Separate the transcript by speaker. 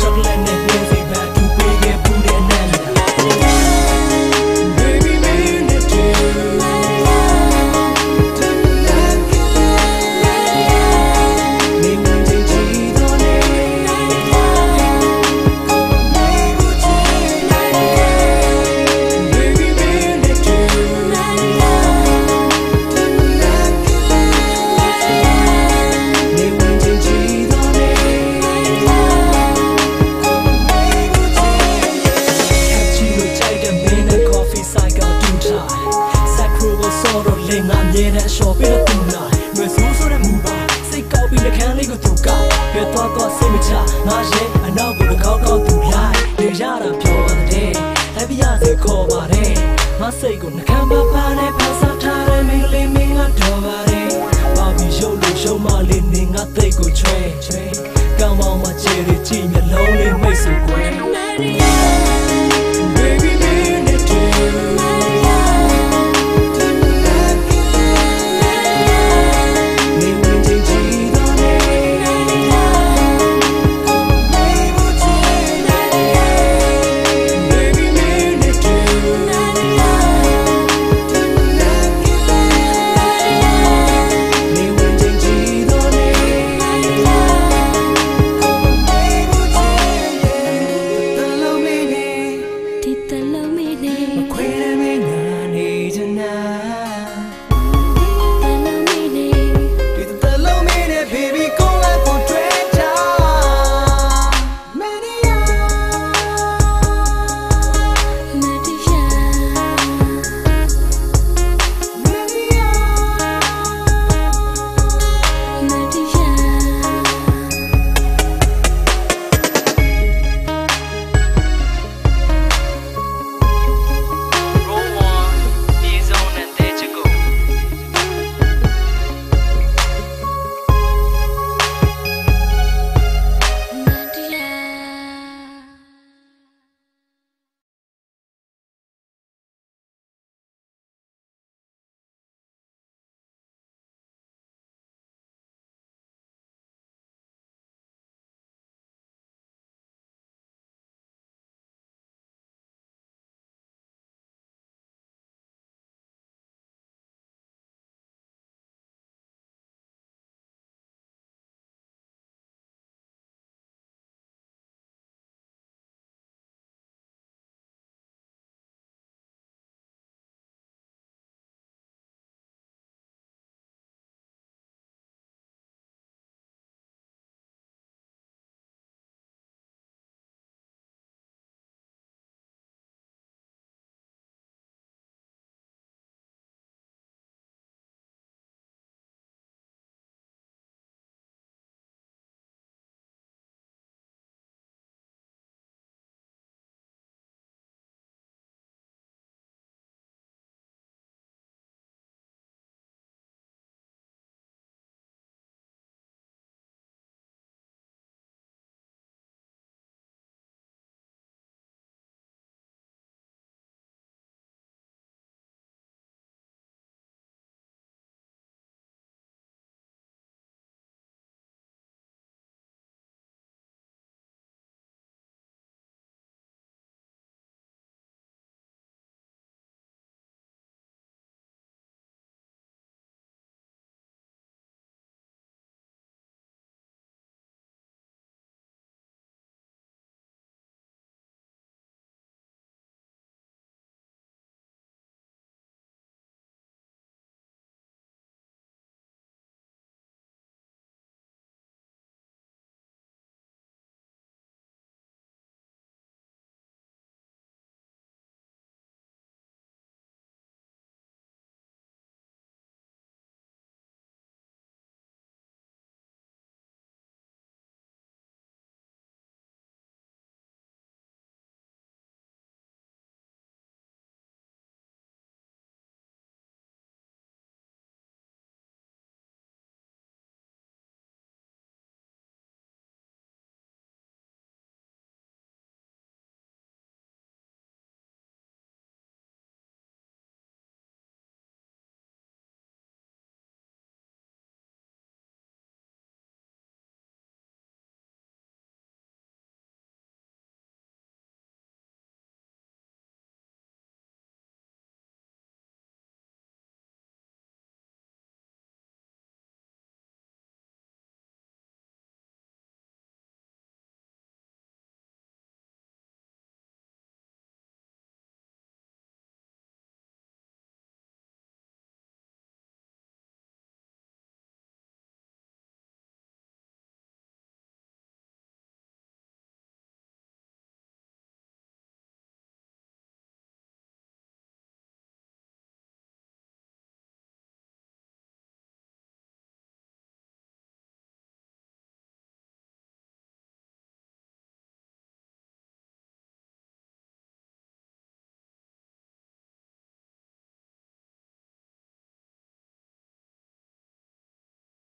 Speaker 1: chocolate နဲ့နှင်းစိပ်ပါသူပေးခဲ့ဘူးတဲ့အနန္တ Baby man it's youငါမြဲတဲ့အလျှော်ပေးတော့သူလာရွယ်ဆိုးဆိုတဲ့မူပါစိတ်ကောက်ပြီးလက်ခံလေးကိုသူကပြတ်သွားစိတ်မချငါရဲ့အနောက်ကိုကောက်သူလိုက်နေရတာပြောပါတယ်လိုက်ပြရစေခေါ်ပါတယ်ငါစိတ်ကိုနှကမ်းပါနဲ့ဖန်ဆထားတဲ့မင်းလေးမင်းကတော့ပါတယ်ဘာပြီးရုပ်လို့ရှုံးမလေးနေငါသိကိုချွဲကောင်းမောင်မချေရီကြည့်မျက်လုံးလေးမိတ်ဆွေကွယ်